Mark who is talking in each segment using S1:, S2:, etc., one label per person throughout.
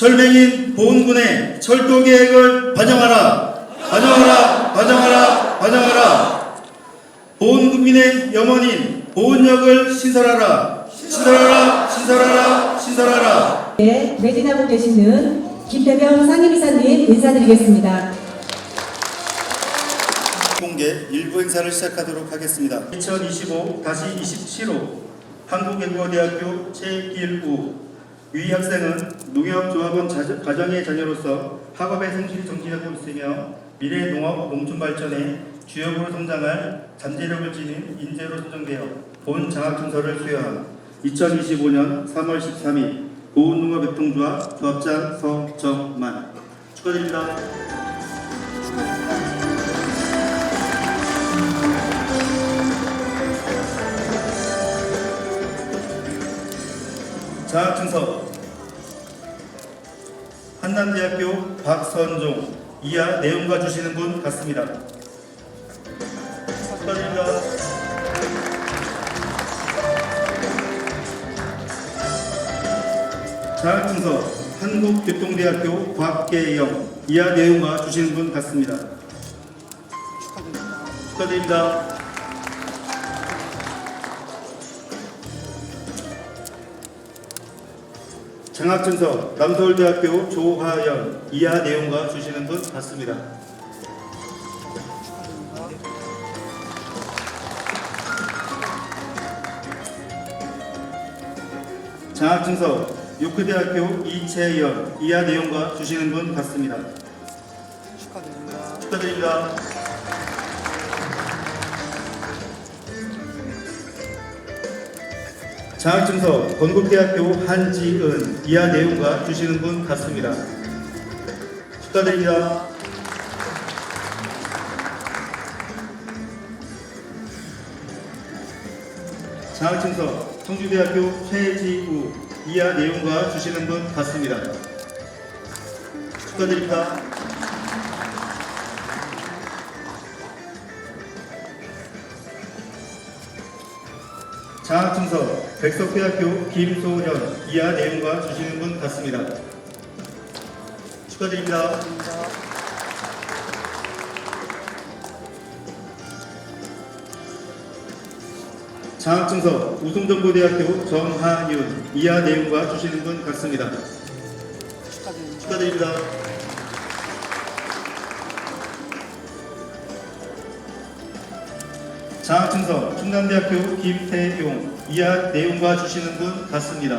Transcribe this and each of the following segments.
S1: 절맹인 보훈군의 철도 계획을 반영하라. 반영하라. 반영하라. 반영하라. 보훈국민의 염원인 보훈역을 신설하라. 신설하라. 신설하라. 신설하라.
S2: 네, 매진하고 계시는 김태병 상임이사님 인사드리겠습니다.
S1: 공개 일부 행사를 시작하도록 하겠습니다. 2025-27호 한국외국어대학교 최길우 위 학생은 농협조합원 가정의 자녀로서 학업에 성실히 정진하고 있으며 미래 농업 농촌 발전에 주역으로 성장할 잠재력을 지닌 인재로 선정되어 본 장학증서를 수여한 2025년 3월 13일 보훈농업협동조합 조합장 서정만 축하드립니다. 장학증서 한남대학교 박선종 이하 내용과 주시는 분 같습니다. 축하드립니다. 장학증서 한국교통대학교 곽계영 이하 내용과 주시는 분 같습니다. 축하드립니다. 장학증서 남서울대학교 조하연 이하 내용과 주시는 분 같습니다. 장학증서 요크대학교 이채연 이하 내용과 주시는 분 같습니다. 축하드립니다. 장학증서 건국대학교 한지은 이하 내용과 주시는 분 같습니다. 축하드립니다. 장학증서 청주대학교 최지우 이하 내용과 주시는 분 같습니다. 축하드립니다. 장학증서 백석대학교 김소현 이하 내용과 주시는 분 같습니다. 축하드립니다. 장학증서 우송정보대학교 정하윤 이하 내용과 주시는 분 같습니다. 축하드립니다. 장학증서 충남대학교 김태용 이하 내용과 주시는 분 같습니다.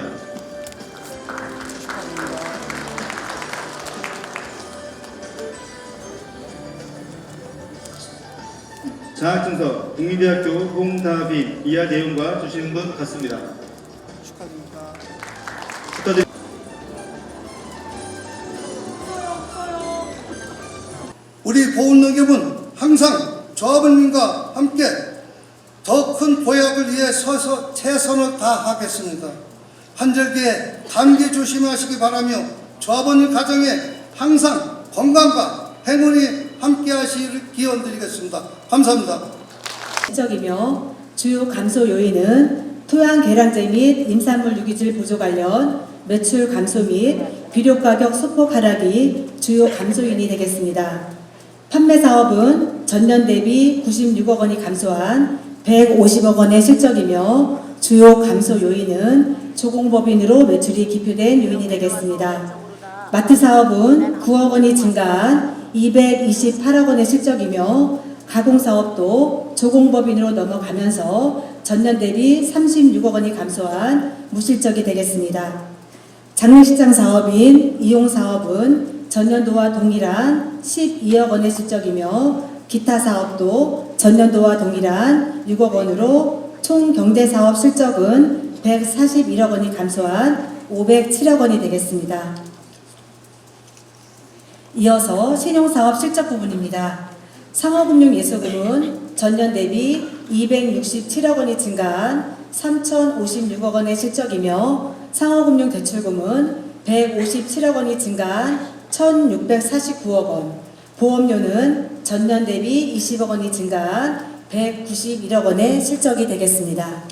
S1: 장학증서 국민대학교 홍다빈 이하 내용과 주시는 분 같습니다. 축하드립니다.
S3: 우리 보훈농협은 항상 조합원님과 함께 더 큰 보약을 위해 서서 최선을 다하겠습니다. 한절기에 감기 조심하시기 바라며 조합원님 가정에 항상 건강과 행운이 함께 하시기를 기원드리겠습니다. 감사합니다.
S2: 적이며 주요 감소 요인은 토양 개량제 및 임산물 유기질 부족 관련 매출 감소 및 비료 가격 소폭 하락이 주요 감소 요인이 되겠습니다. 판매 사업은 전년 대비 96억 원이 감소한 150억 원의 실적이며 주요 감소 요인은 조공법인으로 매출이 기표된 요인이 되겠습니다. 마트 사업은 9억 원이 증가한 228억 원의 실적이며 가공사업도 조공법인으로 넘어가면서 전년 대비 36억 원이 감소한 무실적이 되겠습니다. 장례식장 사업인 이용사업은 전년도와 동일한 12억 원의 실적이며 기타 사업도 전년도와 동일한 6억 원으로 총 경제사업 실적은 141억 원이 감소한 507억 원이 되겠습니다. 이어서 신용사업 실적 부분입니다. 상호금융예수금은 전년 대비 267억 원이 증가한 3,056억 원의 실적이며 상호금융대출금은 157억 원이 증가한 1,649억 원, 보험료는 전년 대비 20억 원이 증가한 191억 원의 실적이 되겠습니다.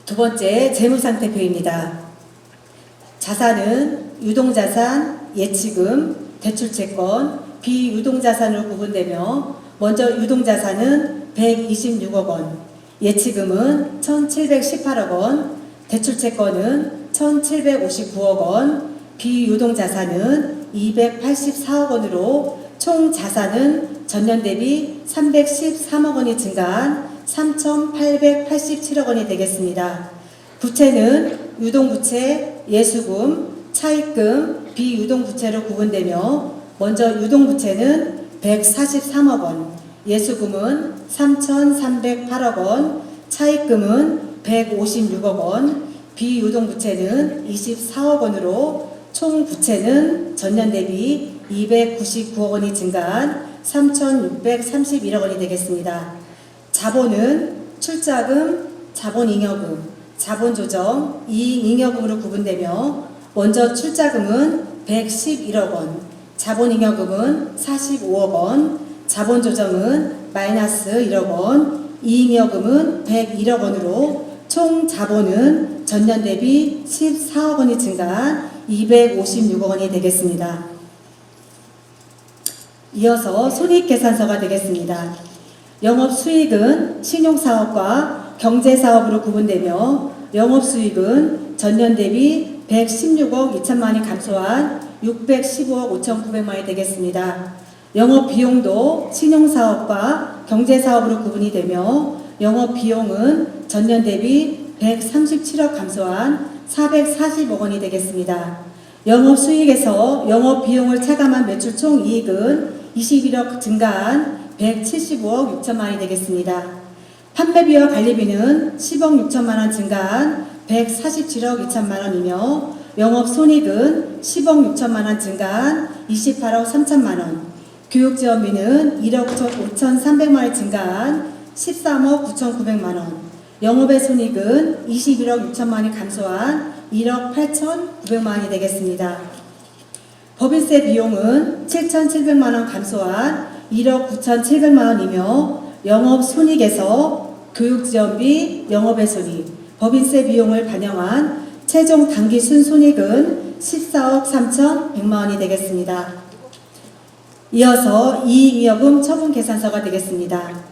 S2: 두 번째 재무상태표입니다. 자산은 유동자산, 예치금, 대출채권, 비유동자산으로 구분되며 먼저 유동자산은 126억 원, 예치금은 1,718억 원, 대출채권은 1,759억 원, 비유동자산은 284억 원으로 총 자산은 전년 대비 313억 원이 증가한 3,887억 원이 되겠습니다. 부채는 유동부채, 예수금, 차입금, 비유동부채로 구분되며 먼저 유동부채는 143억 원, 예수금은 3,308억 원, 차입금은 156억 원, 비유동부채는 24억 원으로 총 부채는 전년 대비 299억 원이 증가한 3,631억 원이 되겠습니다. 자본은 출자금, 자본잉여금, 자본조정, 이익잉여금으로 구분되며 먼저 출자금은 111억 원, 자본잉여금은 45억 원, 자본조정은 마이너스 1억 원, 이익잉여금은 101억 원으로 총 자본은 전년 대비 14억 원이 증가한 256억 원이 되겠습니다. 이어서 손익계산서가 되겠습니다. 영업수익은 신용사업과 경제사업으로 구분되며 영업수익은 전년 대비 116억 2천만 원이 감소한 615억 5,900만 원이 되겠습니다. 영업비용도 신용사업과 경제사업으로 구분이 되며 영업비용은 전년 대비 137억 감소한 440억 원이 되겠습니다. 영업수익에서 영업비용을 차감한 매출 총이익은 21억 증가한 175억 6천만 원이 되겠습니다. 판매비와 관리비는 10억 6천만 원 증가한 147억 2천만 원이며 영업손익은 10억 6천만 원 증가한 28억 3천만 원, 교육지원비는 1억 5,300만 원 증가한 13억 9,900만 원, 영업의 손익은 21억 6천만 원이 감소한 1억 8,900만 원이 되겠습니다. 법인세 비용은 7,700만 원 감소한 1억 9,700만 원이며 영업손익에서 교육지원비, 영업의 손익, 법인세 비용을 반영한 최종 당기 순손익은 14억 3,100만 원이 되겠습니다. 이어서 이익잉여금 처분계산서가 되겠습니다.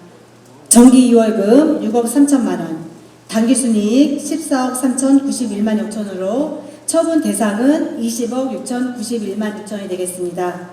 S2: 정기 2월금 6억 3천만 원, 당기순이익 14억 3,091만 6천 원으로 처분 대상은 20억 6,091만 6천 원이 되겠습니다.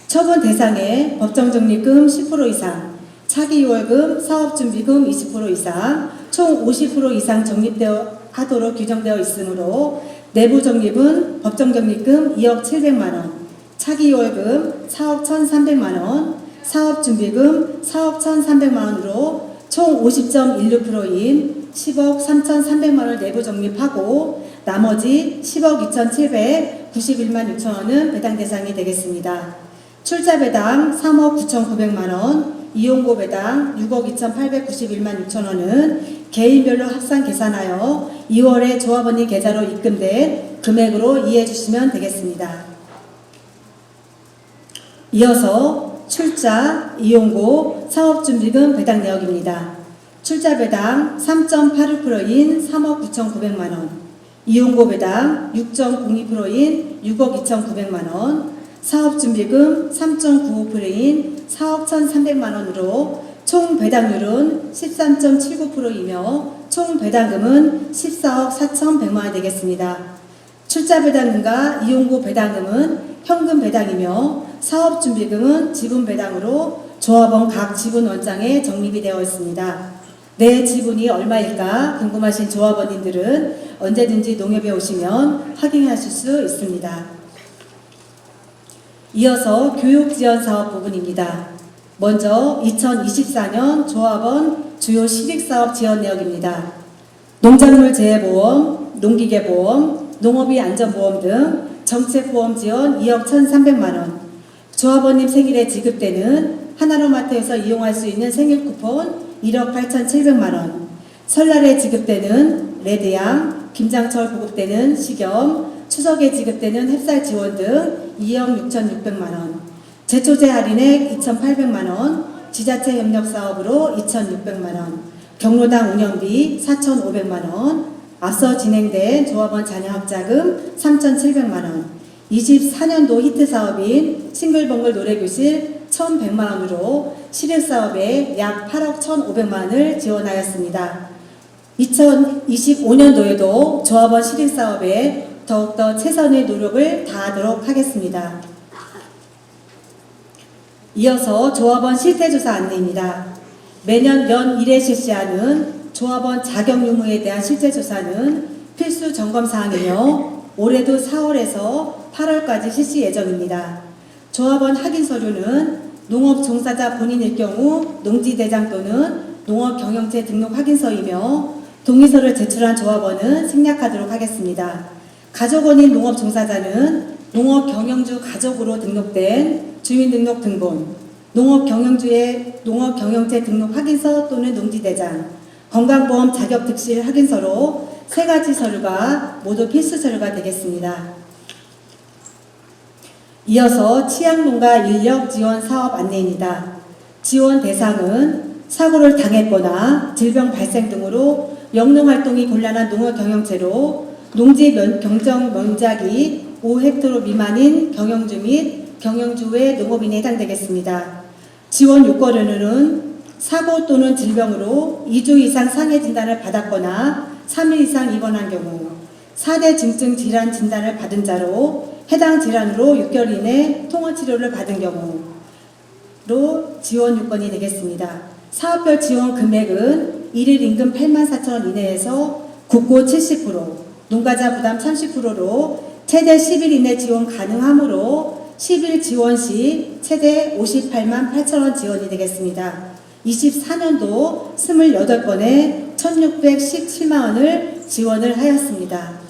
S2: 처분 대상에 법정적립금 10% 이상, 차기 6월금, 사업준비금 20% 이상, 총 50% 이상 적립되어 하도록 규정되어 있으므로 내부 적립은 법정적립금 2억 700만 원, 차기 6월금 4억 1,300만 원, 사업준비금 4억 1,300만 원으로 총 50.16%인 10억 3,300만 원을 내부 적립하고 나머지 10억 2,791만 6천 원은 배당 대상이 되겠습니다. 출자 배당 3억 9,900만 원, 이용고 배당 6억 2,891만 6천 원은 개인별로 합산 계산하여 2월에 조합원님 계좌로 입금된 금액으로 이해해 주시면 되겠습니다. 이어서 출자, 이용고, 사업준비금 배당 내역입니다. 출자 배당 3.86%인 3억 9,900만 원, 이용고 배당 6.02%인 6억 2,900만 원, 사업준비금 3.95%인 4억 1,300만 원으로 총 배당률은 13.79%이며 총 배당금은 14억 4,100만 원 되겠습니다. 출자 배당금과 이용고 배당금은 현금 배당이며 사업준비금은 지분 배당으로 조합원 각 지분 원장에 적립이 되어 있습니다. 내 지분이 얼마일까 궁금하신 조합원님들은 언제든지 농협에 오시면 확인하실 수 있습니다. 이어서 교육지원사업 부분입니다. 먼저 2024년 조합원 주요 실익사업 지원 내역입니다. 농작물 재해보험, 농기계보험, 농업이 안전보험 등 정책보험 지원 2억 1,300만 원, 조합원님 생일에 지급되는 하나로마트에서 이용할 수 있는 생일 쿠폰 1억 8,700만 원, 설날에 지급되는 레드양, 김장철 보급되는 식염, 추석에 지급되는 햇살 지원 등 2억 6,600만 원, 제초제 할인액 2,800만 원, 지자체 협력 사업으로 2,600만 원, 경로당 운영비 4,500만 원, 앞서 진행된 조합원 자녀학자금 3,700만 원, 24년도 히트 사업인 싱글벙글 노래교실 1,100만 원으로 시립사업에 약 8억 1,500만 원을 지원하였습니다. 2025년도에도 조합원 시립사업에 더욱더 최선의 노력을 다하도록 하겠습니다. 이어서 조합원 실태조사 안내입니다. 매년 연 1회 실시하는 조합원 자격 유무에 대한 실태조사는 필수 점검사항이며 올해도 4월에서 8월까지 실시 예정입니다. 조합원 확인 서류는 농업 종사자 본인일 경우 농지대장 또는 농업경영체 등록 확인서이며 동의서를 제출한 조합원은 생략하도록 하겠습니다. 가족원인 농업 종사자는 농업경영주 가족으로 등록된 주민등록등본, 농업경영주의 농업경영체 등록 확인서 또는 농지대장, 건강보험 자격특실 확인서로 3가지 서류가 모두 필수 서류가 되겠습니다. 이어서 치약농가 인력 지원 사업 안내입니다. 지원 대상은 사고를 당했거나 질병 발생 등으로 영농활동이 곤란한 농업경영체로 농지 경정 면적이 5헥타르 미만인 경영주 및 경영주 외 농업인에 해당되겠습니다. 지원 요건으로는 사고 또는 질병으로 2주 이상 상해 진단을 받았거나 3일 이상 입원한 경우, 4대 증증 질환 진단을 받은 자로 해당 질환으로 6개월 이내 통원 치료를 받은 경우로 지원 요건이 되겠습니다. 사업별 지원 금액은 1일 임금 84,000원 이내에서 국고 70%, 농가자 부담 30%로 최대 10일 이내 지원 가능하므로 10일 지원 시 최대 58만 8천원 지원이 되겠습니다. 24년도 28건에 1,617만원을 지원을 하였습니다.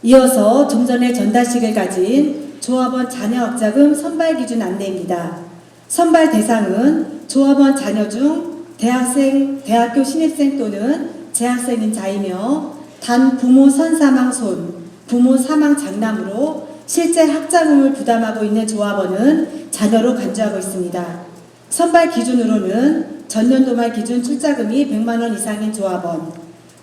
S2: 이어서 좀 전에 전달식을 가진 조합원 자녀학자금 선발 기준 안내입니다. 선발 대상은 조합원 자녀 중 대학생, 대학교 신입생 또는 재학생인 자이며 단 부모 선사망 손, 부모 사망 장남으로 실제 학자금을 부담하고 있는 조합원은 자녀로 간주하고 있습니다. 선발 기준으로는 전년도 말 기준 출자금이 100만 원 이상인 조합원,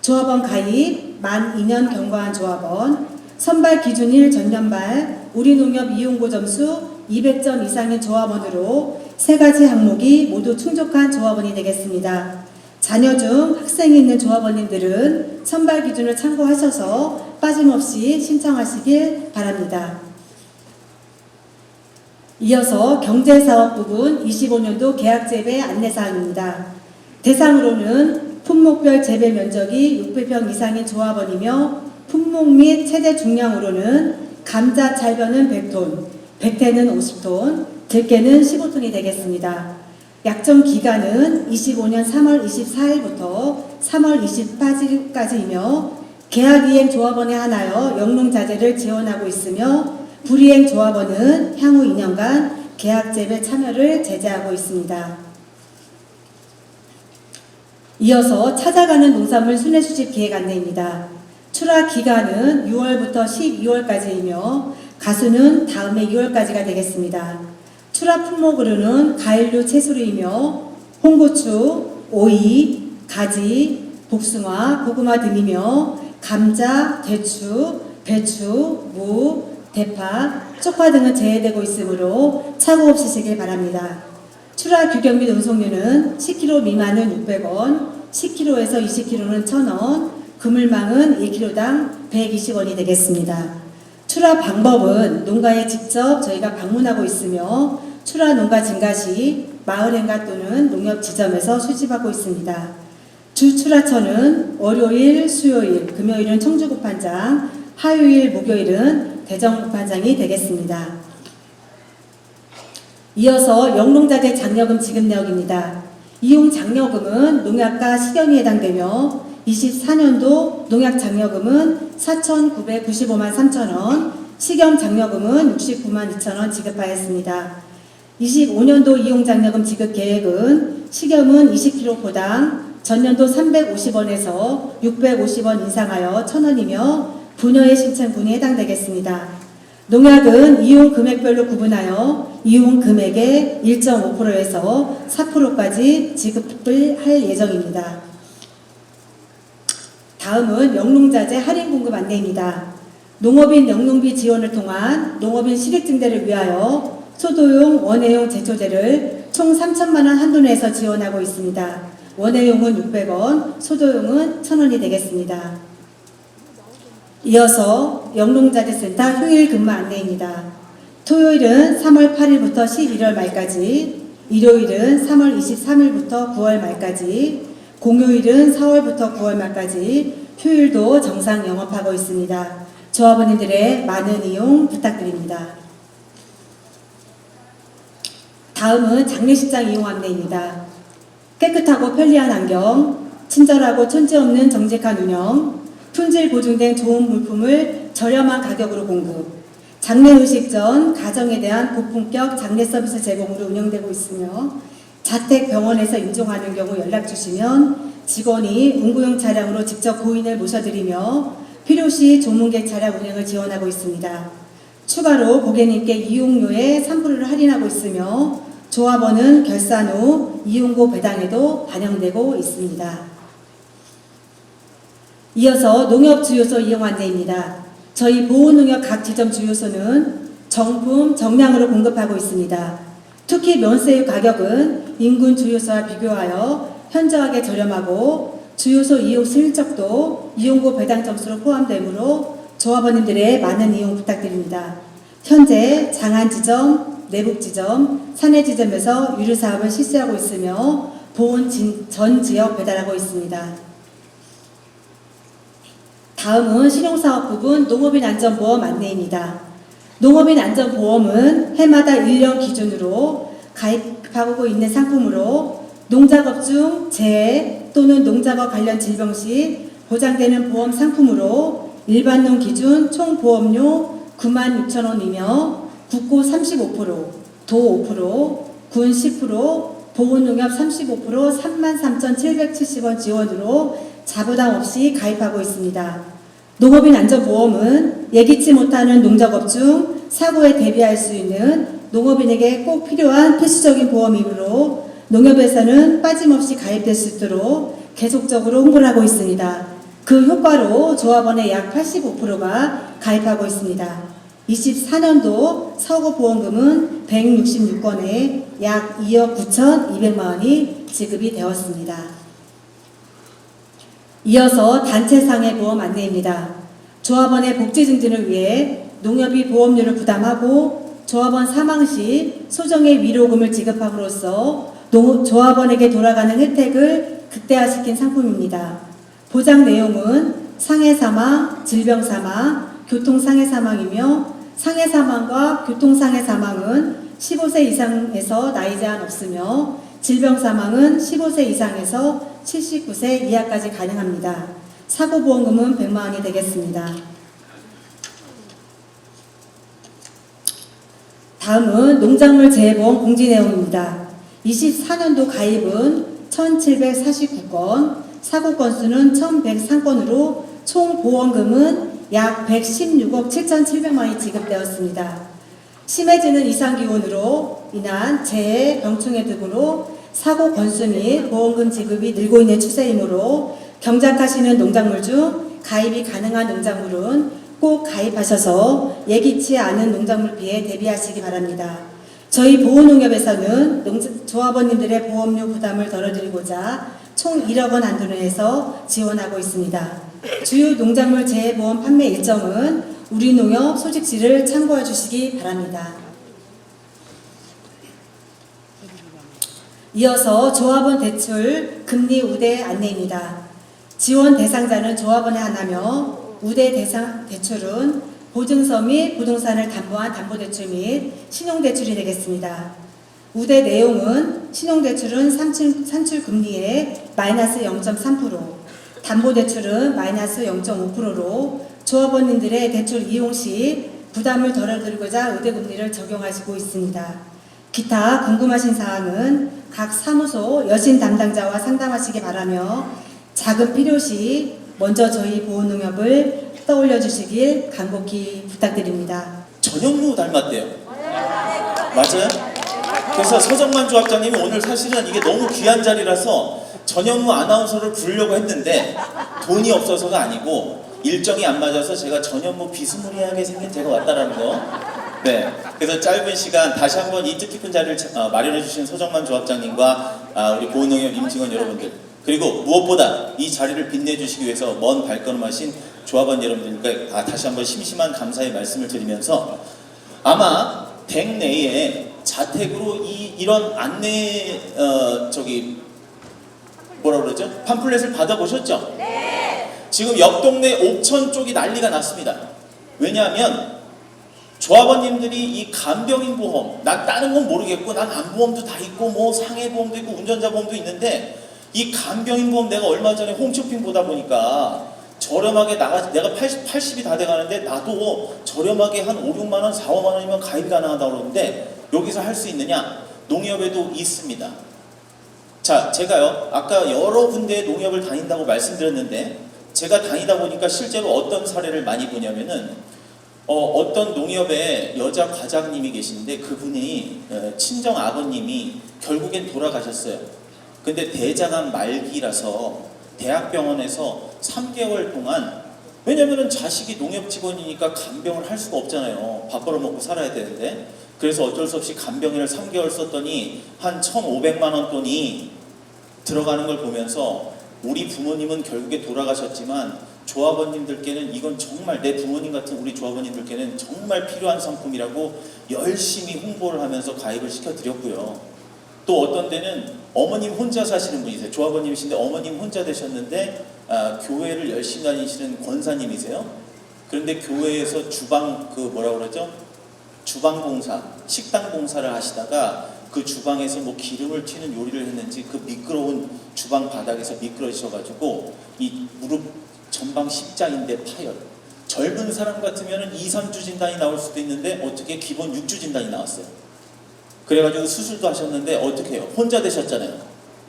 S2: 조합원 가입 만 2년 경과한 조합원, 선발 기준일 전년 말 우리농협 이용고 점수 200점 이상인 조합원으로 3가지 항목이 모두 충족한 조합원이 되겠습니다. 자녀 중 학생이 있는 조합원님들은 선발 기준을 참고하셔서 빠짐없이 신청하시길 바랍니다. 이어서 경제사업 부분 25년도 계약재배 안내사항입니다. 대상으로는 품목별 재배 면적이 600평 이상인 조합원이며 품목 및 최대 중량으로는 감자 찰변은 100톤, 백태는 50톤, 들깨는 15톤이 되겠습니다. 약정 기간은 25년 3월 24일부터 3월 28일까지이며 계약이행 조합원에 한하여 영농자재를 지원하고 있으며 불이행 조합원은 향후 2년간 계약재배 참여를 제재하고 있습니다. 이어서 찾아가는 농산물 순회수집 계획 안내입니다. 출하 기간은 6월부터 12월까지이며 가수는 다음해 6월까지가 되겠습니다. 출하 품목으로는 과일류 채소류이며 홍고추, 오이, 가지, 복숭아, 고구마 등이며 감자, 대추, 배추, 무, 대파, 쪽파 등은 제외되고 있으므로 착오 없이 시길 바랍니다. 출하 규격 및 운송료는 10kg 미만은 600원, 10kg에서 20kg는 1,000원, 그물망은 1kg당 120원이 되겠습니다. 출하 방법은 농가에 직접 저희가 방문하고 있으며 출하 농가 증가 시 마을행가 또는 농협 지점에서 수집하고 있습니다. 주 출하처는 월요일, 수요일, 금요일은 청주급판장, 화요일, 목요일은 대전급판장이 되겠습니다. 이어서 영농자재 장려금 지급 내역입니다. 이용 장려금은 농약과 식염이 해당되며 24년도 농약 장려금은 4,995만 3천원, 식염 장려금은 69만 2천원 지급하였습니다. 25년도 이용 장려금 지급 계획은 식염은 20kg당 전년도 350원에서 650원 인상하여 1,000원이며 분여의 신청분이 해당되겠습니다. 농약은 이용 금액별로 구분하여 이용 금액의 1.5%에서 4%까지 지급을 할 예정입니다. 다음은 영농자재 할인 공급 안내입니다. 농업인 영농비 지원을 통한 농업인 실익 증대를 위하여 소도용, 원예용 제초제를 총 3천만 원 한도 내에서 지원하고 있습니다. 원예용은 600원, 소도용은 1,000원이 되겠습니다. 이어서 영농자재센터 휴일 근무 안내입니다. 토요일은 3월 8일부터 11월 말까지, 일요일은 3월 23일부터 9월 말까지, 공휴일은 4월부터 9월 말까지 휴일도 정상 영업하고 있습니다. 조합원님들의 많은 이용 부탁드립니다. 다음은 장례식장 이용 안내입니다. 깨끗하고 편리한 환경, 친절하고 천재 없는 정직한 운영, 품질 보증된 좋은 물품을 저렴한 가격으로 공급, 장례의식 전 가정에 대한 고품격 장례 서비스 제공으로 운영되고 있으며 자택 병원에서 임종하는 경우 연락 주시면 직원이 운구용 차량으로 직접 고인을 모셔드리며 필요시 조문객 차량 운행을 지원하고 있습니다. 추가로 고객님께 이용료의 3%를 할인하고 있으며 조합원은 결산 후 이용고 배당에도 반영되고 있습니다. 이어서 농협 주유소 이용 안내입니다. 저희 보호농협 각 지점 주유소는 정품 정량으로 공급하고 있습니다. 특히 면세유 가격은 인근 주유소와 비교하여 현저하게 저렴하고 주유소 이용 실적도 이용고 배당 점수로 포함되므로 조합원님들의 많은 이용 부탁드립니다. 현재 장안지점, 내북지점, 산해지점에서 유류사업을 실시하고 있으며 보온 전 지역 배달하고 있습니다. 다음은 실용사업 부분 농업인 안전보험 안내입니다. 농업인 안전보험은 해마다 1년 기준으로 가입하고 있는 상품으로 농작업 중 재해 또는 농작업 관련 질병 시 보장되는 보험 상품으로 일반농 기준 총 보험료 96,000원이며 국고 35%, 도 5%, 군 10%, 보건농협 35% 33,770원 지원으로 자부담 없이 가입하고 있습니다. 농업인 안전보험은 예기치 못하는 농작업 중 사고에 대비할 수 있는 농업인에게 꼭 필요한 필수적인 보험이므로 농협에서는 빠짐없이 가입될 수 있도록 계속적으로 홍보를 하고 있습니다. 그 효과로 조합원의 약 85%가 가입하고 있습니다. 24년도 사고보험금은 166건에 약 2억 9,200만 원이 지급이 되었습니다. 이어서 단체상해 보험 안내입니다. 조합원의 복지 증진을 위해 농협이 보험료를 부담하고 조합원 사망 시 소정의 위로금을 지급함으로써 조합원에게 돌아가는 혜택을 극대화시킨 상품입니다. 보장 내용은 상해 사망, 질병 사망, 교통상해 사망이며 상해 사망과 교통상해 사망은 15세 이상에서 나이 제한 없으며 질병 사망은 15세 이상에서 79세 이하까지 가능합니다. 사고보험금은 100만 원이 되겠습니다. 다음은 농작물 재해보험 공지 내용입니다. 24년도 가입은 1,749건, 사고 건수는 1,103건으로 총 보험금은 약 116억 7,700만 원이 지급되었습니다. 심해지는 이상기온으로 인한 재해, 병충해 등으로 사고 건수 및 보험금 지급이 늘고 있는 추세이므로 경작하시는 농작물 중 가입이 가능한 농작물은 꼭 가입하셔서 예기치 않은 농작물 피해 대비하시기 바랍니다. 저희 보호농협에서는 조합원님들의 보험료 부담을 덜어드리고자 총 1억 원 한도 내에서 지원하고 있습니다. 주요 농작물 재해보험 판매 일정은 우리 농협 소식지를 참고해 주시기 바랍니다. 이어서 조합원 대출 금리 우대 안내입니다. 지원 대상자는 조합원에 하나며 우대 대상 대출은 보증서 및 부동산을 담보한 담보대출 및 신용대출이 되겠습니다. 우대 내용은 신용대출은 산출금리의 마이너스 0.3%, 담보대출은 마이너스 0.5%로 조합원님들의 대출 이용 시 부담을 덜어드리고자 우대금리를 적용하시고 있습니다. 기타 궁금하신 사항은 각 사무소 여신 담당자와 상담하시기 바라며 자금 필요시 먼저 저희 보호농협을 떠올려 주시길 간곡히 부탁드립니다.
S4: 전현무 닮았대요. 맞아요? 그래서 서정만 조합장님이 오늘 사실은 이게 너무 귀한 자리라서 전현무 아나운서를 부르려고 했는데 돈이 없어서가 아니고 일정이 안 맞아서 제가 전현무 비스무리하게 생긴 제가 왔다라는 거. 네. 그래서 짧은 시간 다시 한번 이 뜻깊은 자리를 마련해 주신 서정만 조합장님과 우리 보훈농협 임직원 여러분들, 그리고 무엇보다 이 자리를 빛내주시기 위해서 먼 발걸음하신 조합원 여러분들께 다시 한번 심심한 감사의 말씀을 드리면서, 아마 댁 내에 자택으로 이런 안내 뭐라 그러죠? 팜플렛을 받아보셨죠? 네. 지금 옆 동네 옥천 쪽이 난리가 났습니다. 왜냐하면 조합원님들이 이 간병인 보험, 난 다른 건 모르겠고 난 안보험도 다 있고 뭐 상해보험도 있고 운전자 보험도 있는데, 이 간병인 보험 내가 얼마 전에 홈쇼핑 보다 보니까 저렴하게 내가 80이 다 돼가는데 나도 저렴하게 한 5, 6만 원, 4, 5만 원이면 가입이 가능하다고 그러는데 여기서 할 수 있느냐? 농협에도 있습니다. 자, 제가요 아까 여러 군데의 농협을 다닌다고 말씀드렸는데, 제가 다니다 보니까 실제로 어떤 사례를 많이 보냐면은 어떤 농협에 여자 과장님이 계신데 그분이 친정 아버님이 결국엔 돌아가셨어요. 근데 대장암 말기라서 대학병원에서 3개월 동안, 왜냐면은 자식이 농협 직원이니까 간병을 할 수가 없잖아요. 밥 벌어먹고 살아야 되는데. 그래서 어쩔 수 없이 간병인을 3개월 썼더니 한 1,500만 원 돈이 들어가는 걸 보면서, 우리 부모님은 결국에 돌아가셨지만 조합원님들께는 이건 정말, 내 부모님 같은 우리 조합원님들께는 정말 필요한 상품이라고 열심히 홍보를 하면서 가입을 시켜드렸고요. 또 어떤 데는 어머님 혼자 사시는 분이세요. 조합원님이신데 어머님 혼자 되셨는데 교회를 열심히 다니시는 권사님이세요. 그런데 교회에서 주방 뭐라 그러죠? 주방 봉사, 식당 봉사를 하시다가 그 주방에서 뭐 기름을 튀는 요리를 했는지 그 미끄러운 주방 바닥에서 미끄러지셔가지고 이 무릎 전방 십자인대 파열. 젊은 사람 같으면 2, 3주 진단이 나올 수도 있는데 어떻게 기본 6주 진단이 나왔어요. 그래가지고 수술도 하셨는데 어떻게 해요? 혼자 되셨잖아요.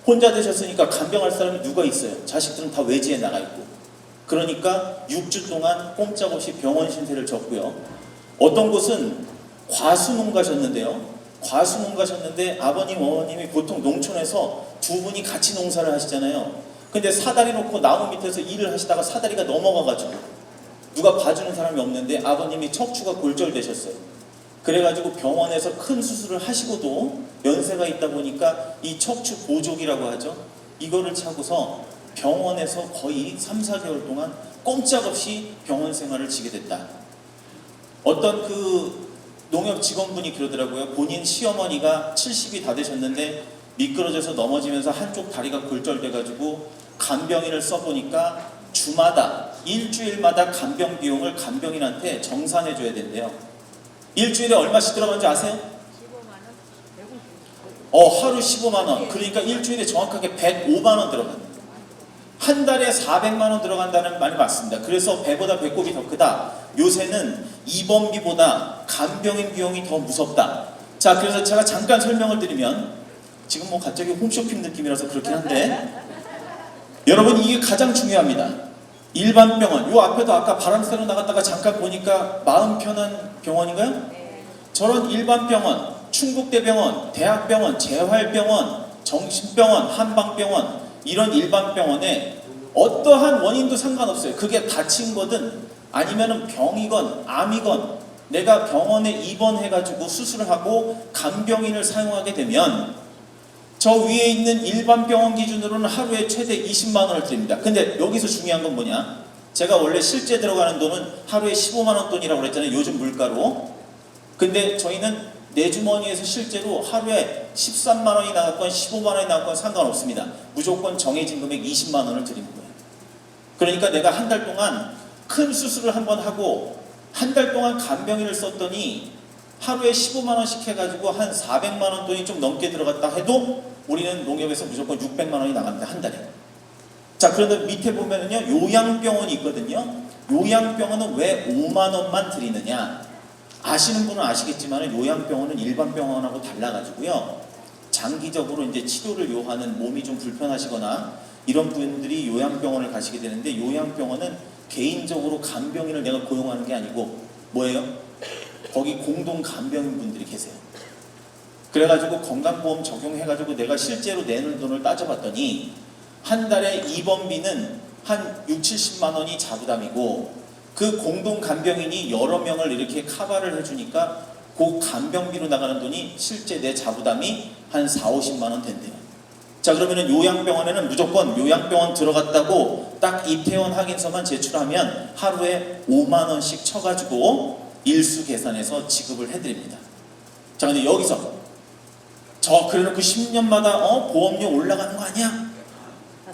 S4: 혼자 되셨으니까 간병할 사람이 누가 있어요? 자식들은 다 외지에 나가 있고. 그러니까 6주 동안 꼼짝없이 병원 신세를 졌고요. 어떤 곳은 과수농 가셨는데요. 과수농 가셨는데 아버님, 어머님이 보통 농촌에서 두 분이 같이 농사를 하시잖아요. 근데 사다리 놓고 나무 밑에서 일을 하시다가 사다리가 넘어가가지고 누가 봐주는 사람이 없는데 아버님이 척추가 골절되셨어요. 그래가지고 병원에서 큰 수술을 하시고도 연세가 있다 보니까 이 척추 보족이라고 하죠. 이거를 차고서 병원에서 거의 3, 4개월 동안 꼼짝없이 병원 생활을 지게 됐다. 어떤 농협 직원분이 그러더라고요. 본인 시어머니가 70이 다 되셨는데 미끄러져서 넘어지면서 한쪽 다리가 골절돼가지고 간병인을 써보니까 주마다, 일주일마다 간병 비용을 간병인한테 정산해줘야 된대요. 일주일에 얼마씩 들어가는지 아세요? 15만 원. 하루 15만 원. 그러니까 일주일에 정확하게 105만 원 들어간다. 한 달에 400만 원 들어간다는 말이 맞습니다. 그래서 배보다 배꼽이 더 크다. 요새는 입원비보다 간병인 비용이 더 무섭다. 자, 그래서 제가 잠깐 설명을 드리면, 지금 뭐 갑자기 홈쇼핑 느낌이라서 그렇긴 한데, 여러분 이게 가장 중요합니다. 일반 병원, 요 앞에도 아까 바람 쐬러 나갔다가 잠깐 보니까 마음 편한 병원인가요? 네. 저런 일반 병원, 충북대병원, 대학병원, 재활병원, 정신병원, 한방병원, 이런 일반 병원에 어떠한 원인도 상관없어요. 그게 다친 거든 아니면은 병이건 암이건 내가 병원에 입원해가지고 수술을 하고 간병인을 사용하게 되면 저 위에 있는 일반 병원 기준으로는 하루에 최대 20만 원을 드립니다. 근데 여기서 중요한 건 뭐냐? 제가 원래 실제 들어가는 돈은 하루에 15만 원 돈이라고 그랬잖아요. 요즘 물가로. 근데 저희는 내 주머니에서 실제로 하루에 13만 원이 나갔건 15만 원이 나갔건 상관없습니다. 무조건 정해진 금액 20만 원을 드리는 거예요. 그러니까 내가 한 달 동안 큰 수술을 한번 하고 한 달 동안 간병인을 썼더니 하루에 15만 원씩 해가지고 한 400만 원 돈이 좀 넘게 들어갔다 해도 우리는 농협에서 무조건 600만 원이 나갑니다. 한 달에. 자, 그런데 밑에 보면은요, 요양병원이 있거든요. 요양병원은 왜 5만 원만 드리느냐? 아시는 분은 아시겠지만 요양병원은 일반 병원하고 달라가지고요, 장기적으로 이제 치료를 요하는, 몸이 좀 불편하시거나 이런 분들이 요양병원을 가시게 되는데, 요양병원은 개인적으로 간병인을 내가 고용하는 게 아니고 뭐예요? 거기 공동 간병인 분들이 계세요. 그래가지고 건강보험 적용해가지고 내가 실제로 내는 돈을 따져봤더니 한 달에 입원비는 한 6, 70만 원이 자부담이고 그 공동 간병인이 여러 명을 이렇게 커버를 해주니까 그 간병비로 나가는 돈이 실제 내 자부담이 한 4, 50만 원 된대요. 자, 그러면은 요양병원에는 무조건 요양병원 들어갔다고 딱 입퇴원 확인서만 제출하면 하루에 5만 원씩 쳐가지고 일수 계산해서 지급을 해드립니다. 자, 근데 여기서 그래놓고 10년마다 보험료 올라가는 거 아니야?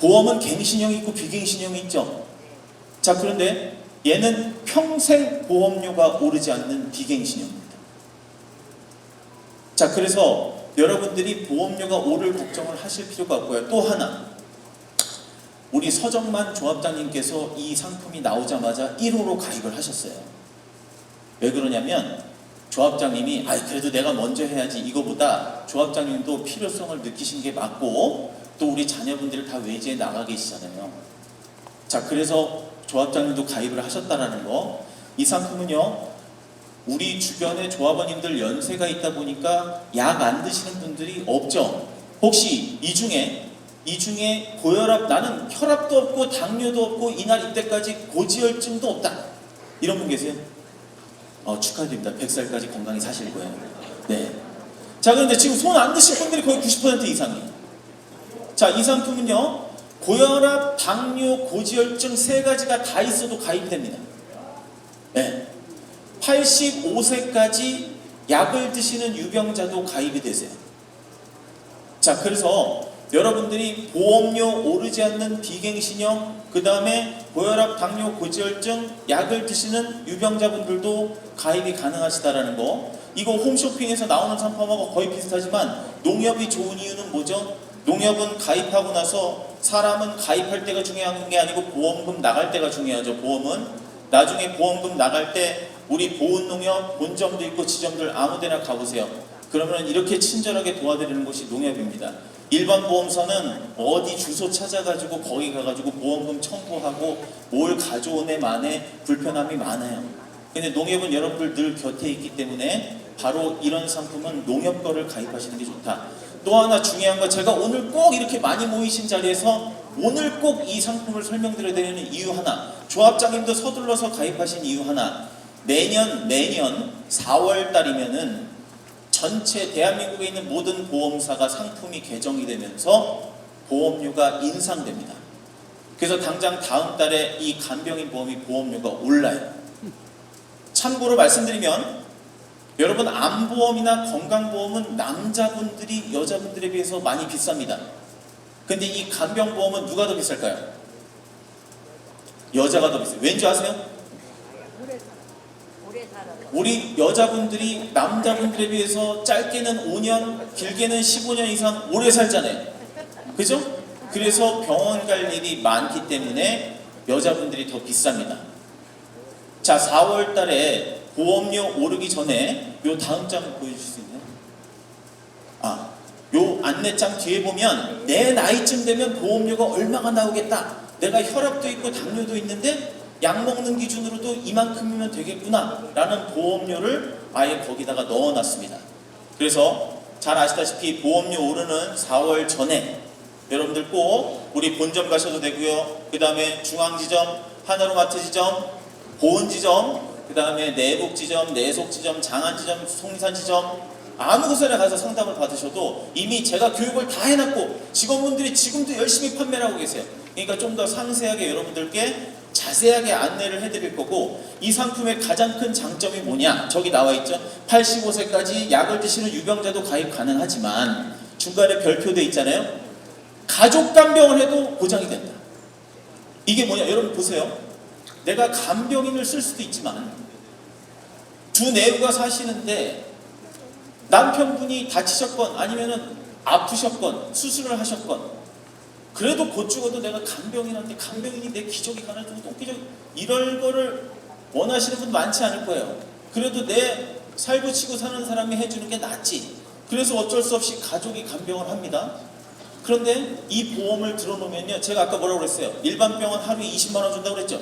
S4: 보험은 갱신형이 있고 비갱신형이 있죠. 자, 그런데 얘는 평생 보험료가 오르지 않는 비갱신형입니다. 자, 그래서 여러분들이 보험료가 오를 걱정을 하실 필요가 없고요. 또 하나, 우리 서정만 조합장님께서 이 상품이 나오자마자 1호로 가입을 하셨어요. 왜 그러냐면 조합장님이 그래도 내가 먼저 해야지, 이거보다 조합장님도 필요성을 느끼신 게 맞고 또 우리 자녀분들 다 외지에 나가 계시잖아요. 자, 그래서 조합장님도 가입을 하셨다라는 거. 이 상품은요, 우리 주변에 조합원님들 연세가 있다 보니까 약 안 드시는 분들이 없죠. 혹시 이 중에 고혈압, 나는 혈압도 없고 당뇨도 없고 이날 이때까지 고지혈증도 없다, 이런 분 계세요? 축하드립니다. 100살까지 건강히 사실 거예요. 네. 자, 그런데 지금 손 안 드신 분들이 거의 90% 이상이에요. 자, 이 상품은요, 고혈압, 당뇨, 고지혈증 세 가지가 다 있어도 가입이 됩니다. 네. 85세까지 약을 드시는 유병자도 가입이 되세요. 자, 그래서 여러분들이 보험료 오르지 않는 비갱신형, 그 다음에 고혈압, 당뇨, 고지혈증 약을 드시는 유병자분들도 가입이 가능하시다라는 거. 이거 홈쇼핑에서 나오는 상품하고 거의 비슷하지만 농협이 좋은 이유는 뭐죠? 농협은 가입하고 나서 사람은 가입할 때가 중요한 게 아니고 보험금 나갈 때가 중요하죠. 보험은 나중에 보험금 나갈 때 우리 보훈농협 본점도 있고 지점들 아무데나 가보세요. 그러면 이렇게 친절하게 도와드리는 곳이 농협입니다. 일반 보험사는 어디 주소 찾아가지고 거기 가가지고 보험금 청구하고 뭘 가져오네 마네 불편함이 많아요. 근데 농협은 여러분들 늘 곁에 있기 때문에 바로 이런 상품은 농협 거를 가입하시는 게 좋다. 또 하나 중요한 거, 제가 오늘 꼭 이렇게 많이 모이신 자리에서 오늘 꼭 이 상품을 설명드려야 되는 이유 하나, 조합장님도 서둘러서 가입하신 이유 하나, 매년 4월 달이면은 전체 대한민국에 있는 모든 보험사가 상품이 개정이 되면서 보험료가 인상됩니다. 그래서 당장 다음 달에 이 간병인 보험이 보험료가 올라요. 참고로 말씀드리면 여러분, 암보험이나 건강보험은 남자분들이 여자분들에 비해서 많이 비쌉니다. 근데 이 간병보험은 누가 더 비쌀까요? 여자가 더 비싸요. 왠지 아세요? 우리 여자분들이 남자분들에 비해서 짧게는 5년, 길게는 15년 이상 오래 살잖아요. 그죠? 그래서 병원 갈 일이 많기 때문에 여자분들이 더 비쌉니다. 자, 4월 달에 보험료 오르기 전에 요 다음 장 보여주실 수 있나요? 요 안내장 뒤에 보면 내 나이쯤 되면 보험료가 얼마가 나오겠다, 내가 혈압도 있고 당뇨도 있는데 약 먹는 기준으로도 이만큼이면 되겠구나 라는 보험료를 아예 거기다가 넣어놨습니다. 그래서 잘 아시다시피 보험료 오르는 4월 전에 여러분들 꼭 우리 본점 가셔도 되고요, 그 다음에 중앙지점, 하나로마트지점, 보은지점, 그 다음에 내북지점, 내속지점, 장안지점, 송산지점 아무 곳에나 가서 상담을 받으셔도 이미 제가 교육을 다 해놨고 직원분들이 지금도 열심히 판매를 하고 계세요. 그러니까 좀 더 상세하게 여러분들께 자세하게 안내를 해드릴 거고, 이 상품의 가장 큰 장점이 뭐냐? 저기 나와 있죠. 85세까지 약을 드시는 유병자도 가입 가능하지만 중간에 별표돼 있잖아요. 가족 간병을 해도 보장이 된다. 이게 뭐냐? 여러분 보세요. 내가 간병인을 쓸 수도 있지만 두 내우가 사시는데 남편분이 다치셨건 아니면은 아프셨건 수술을 하셨건 그래도 곧 죽어도 내가 간병인한테, 간병인이 내 기저귀 갈아주고 똥기저귀 이럴 거를 원하시는 분 많지 않을 거예요. 그래도 내 살부치고 사는 사람이 해주는 게 낫지. 그래서 어쩔 수 없이 가족이 간병을 합니다. 그런데 이 보험을 들어놓으면요, 제가 아까 뭐라고 그랬어요? 일반 병원 하루에 20만 원 준다고 그랬죠?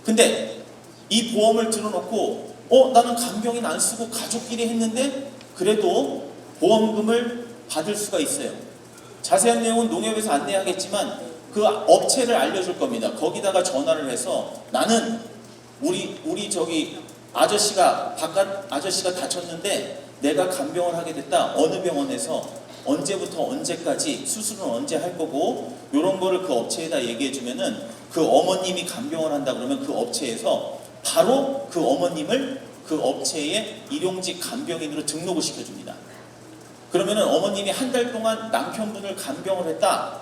S4: 근데 이 보험을 들어놓고 나는 간병인 안 쓰고 가족끼리 했는데 그래도 보험금을 받을 수가 있어요. 자세한 내용은 농협에서 안내하겠지만 그 업체를 알려줄 겁니다. 거기다가 전화를 해서 나는 우리 저기 바깥 아저씨가 다쳤는데 내가 간병을 하게 됐다. 어느 병원에서 언제부터 언제까지 수술은 언제 할 거고 이런 거를 그 업체에다 얘기해 주면은 그 어머님이 간병을 한다 그러면 그 업체에서 바로 그 어머님을 그 업체의 일용직 간병인으로 등록을 시켜줍니다. 그러면은 어머님이 한 달 동안 남편분을 간병을 했다.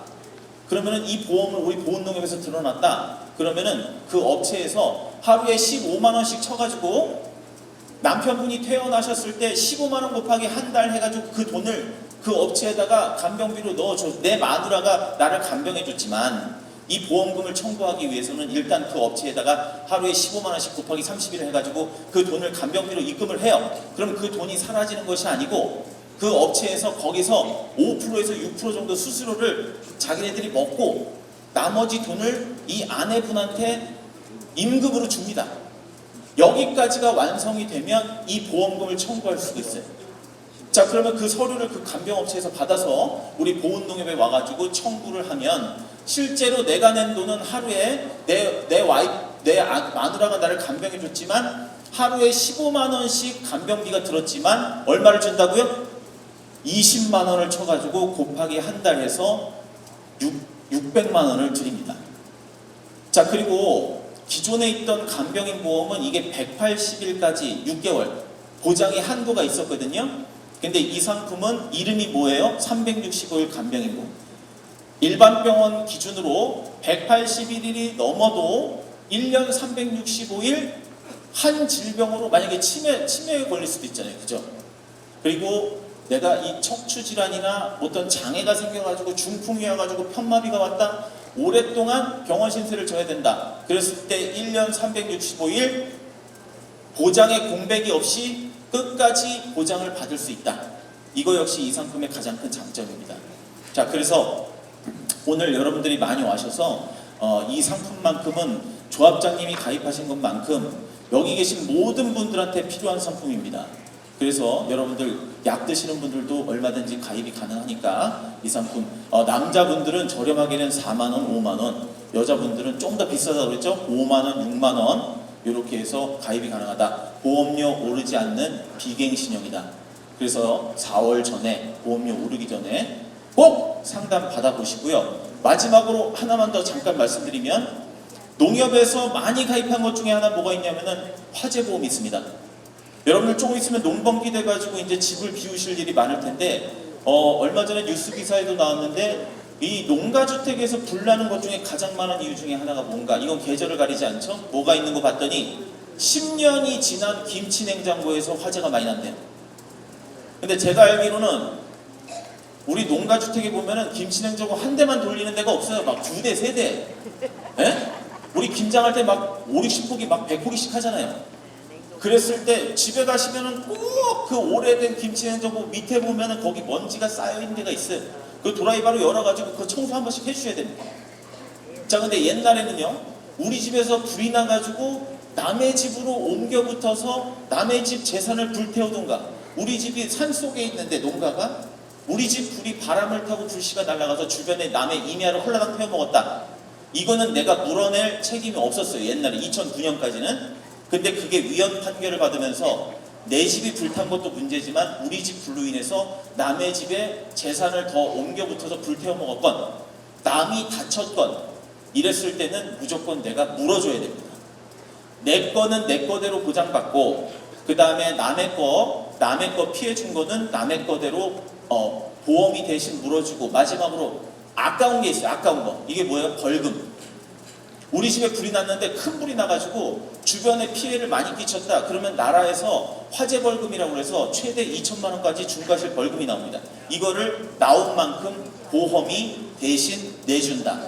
S4: 그러면은 이 보험을 우리 보험농협에서 들어놨다. 그러면은 그 업체에서 하루에 15만 원씩 쳐가지고 남편분이 퇴원하셨을 때 15만 원 곱하기 한 달 해가지고 그 돈을 그 업체에다가 간병비로 넣어줘. 내 마누라가 나를 간병해줬지만 이 보험금을 청구하기 위해서는 일단 그 업체에다가 하루에 15만 원씩 곱하기 30일 해가지고 그 돈을 간병비로 입금을 해요. 그럼 그 돈이 사라지는 것이 아니고 그 업체에서 거기서 5%에서 6% 정도 수수료를 자기네들이 먹고 나머지 돈을 이 아내분한테 임금으로 줍니다. 여기까지가 완성이 되면 이 보험금을 청구할 수가 있어요. 자, 그러면 그 서류를 그 간병업체에서 받아서 우리 보훈농협에 와가지고 청구를 하면 실제로 내가 낸 돈은 하루에 내 마누라가 나를 간병해줬지만 하루에 15만 원씩 간병비가 들었지만 얼마를 준다고요? 20만 원을 쳐가지고 곱하기 한 달 해서 600만 원을 드립니다. 자, 그리고 기존에 있던 간병인 보험은 이게 180일까지 6개월 보장의 한도가 있었거든요. 근데 이 상품은 이름이 뭐예요? 365일 간병인 보험. 일반 병원 기준으로 181일이 넘어도 1년 365일 한 질병으로 만약에 치매에 걸릴 수도 있잖아요. 그죠? 그리고 내가 이 척추질환이나 어떤 장애가 생겨가지고 중풍이 와가지고 편마비가 왔다. 오랫동안 병원 신세를 져야 된다. 그랬을 때 1년 365일 보장의 공백이 없이 끝까지 보장을 받을 수 있다. 이거 역시 이 상품의 가장 큰 장점입니다. 자, 그래서 오늘 여러분들이 많이 와셔서 이 상품만큼은 조합장님이 가입하신 것만큼 여기 계신 모든 분들한테 필요한 상품입니다. 그래서 여러분들 약 드시는 분들도 얼마든지 가입이 가능하니까 이 상품 남자분들은 저렴하게는 4만 원, 5만 원, 여자분들은 좀 더 비싸다고 그랬죠? 5만 원, 6만 원 이렇게 해서 가입이 가능하다. 보험료 오르지 않는 비갱신형이다. 그래서 4월 전에 보험료 오르기 전에 꼭 상담 받아보시고요. 마지막으로 하나만 더 잠깐 말씀드리면 농협에서 많이 가입한 것 중에 하나 뭐가 있냐면은 화재보험이 있습니다. 여러분들 조금 있으면 농번기 돼가지고 이제 집을 비우실 일이 많을 텐데 얼마 전에 뉴스 기사에도 나왔는데 이 농가주택에서 불나는 것 중에 가장 많은 이유 중에 하나가 뭔가 이건 계절을 가리지 않죠? 뭐가 있는 거 봤더니 10년이 지난 김치 냉장고에서 화재가 많이 난대요. 근데 제가 알기로는 우리 농가주택에 보면은 김치 냉장고 한 대만 돌리는 데가 없어요. 막 2대, 3대. 예? 우리 김장할 때 막 5, 60포기 막 100포기씩 하잖아요. 그랬을 때 집에 가시면은 꼭 그 오래된 김치 냉장고 밑에 보면은 거기 먼지가 쌓여있는 데가 있어요. 그 드라이버로 열어가지고 그 청소 한 번씩 해주셔야 됩니다. 자, 근데 옛날에는요, 우리 집에서 불이 나가지고 남의 집으로 옮겨 붙어서 남의 집 재산을 불태우던가, 우리 집이 산 속에 있는데 농가가 우리 집 불이 바람을 타고 불씨가 날아가서 주변에 남의 임야를 홀라당 태워먹었다. 이거는 내가 물어낼 책임이 없었어요. 옛날에 2009년까지는. 근데 그게 위헌 판결을 받으면서 내 집이 불탄 것도 문제지만 우리 집 불로 인해서 남의 집에 재산을 더 옮겨 붙어서 불태워 먹었건 남이 다쳤건 이랬을 때는 무조건 내가 물어줘야 됩니다. 내 거는 내 거대로 보장받고 그 다음에 남의 거 피해 준 거는 남의 거대로 보험이 대신 물어주고 마지막으로 아까운 게 있어요. 아까운 거. 이게 뭐예요? 벌금. 우리 집에 불이 났는데 큰 불이 나가지고 주변에 피해를 많이 끼쳤다. 그러면 나라에서 화재 벌금이라고 해서 최대 2천만 원까지 중과실 벌금이 나옵니다. 이거를 나온 만큼 보험이 대신 내준다.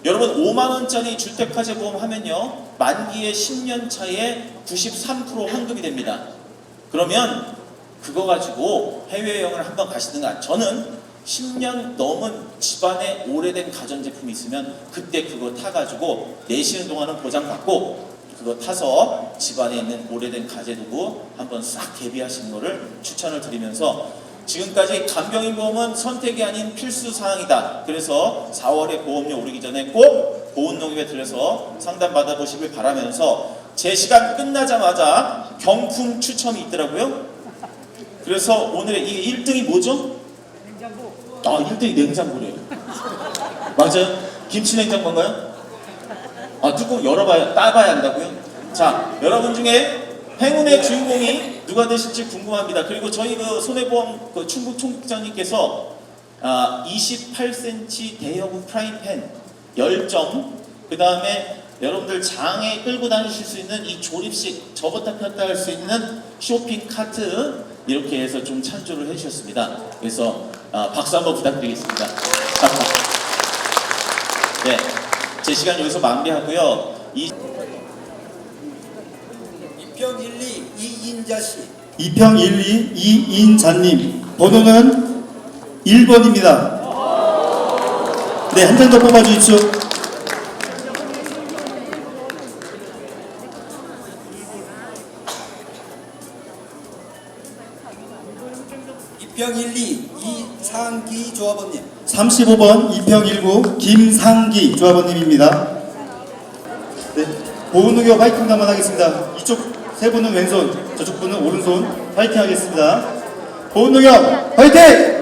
S4: 여러분 5만 원짜리 주택화재 보험 하면요. 만기에 10년 차에 93% 환급이 됩니다. 그러면 그거 가지고 해외여행을 한번 가시든가. 저는 10년 넘은 집안에 오래된 가전제품이 있으면 그때 그거 타가지고 내쉬는 동안은 보장받고 그거 타서 집안에 있는 오래된 가재두고 한번 싹 개비하시는 거를 추천을 드리면서 지금까지 간병인 보험은 선택이 아닌 필수 사항이다. 그래서 4월에 보험료 오르기 전에 꼭 보훈농협에 들려서 상담 받아보시길 바라면서 제 시간 끝나자마자 경품 추첨이 있더라고요. 그래서 오늘의 이 1등이 뭐죠? 냉장고. 아, 1등이 냉장고래요. 맞아요? 김치냉장고인가요? 아, 뚜껑 열어봐야, 따봐야 한다고요? 자, 여러분 중에 행운의 주인공이 누가 되실지 궁금합니다. 그리고 저희 그 손해보험 그 충북 총장님께서 28cm 대형 프라이팬 10점, 그 다음에 여러분들 장에 끌고 다니실 수 있는 이 조립식 접었다 폈다 할 수 있는 쇼핑 카트 이렇게 해서 좀 찬조를 해주셨습니다. 그래서 박수 한번 부탁드리겠습니다. 네, 제 시간 여기서 마무리하고요.
S3: 이평 1, 2 이인자 씨.
S1: 2평 1, 2 이인자님 번호는 1번입니다. 네, 한 장 더 뽑아주십시오.
S3: 이평 1, 2 이상기 조합원님.
S1: 35번 2평 19 김상기 조합원님입니다. 네, 보훈농협 화이팅 한번 하겠습니다. 이쪽 세 분은 왼손, 저쪽 분은 오른손 화이팅 하겠습니다. 보훈농협 화이팅!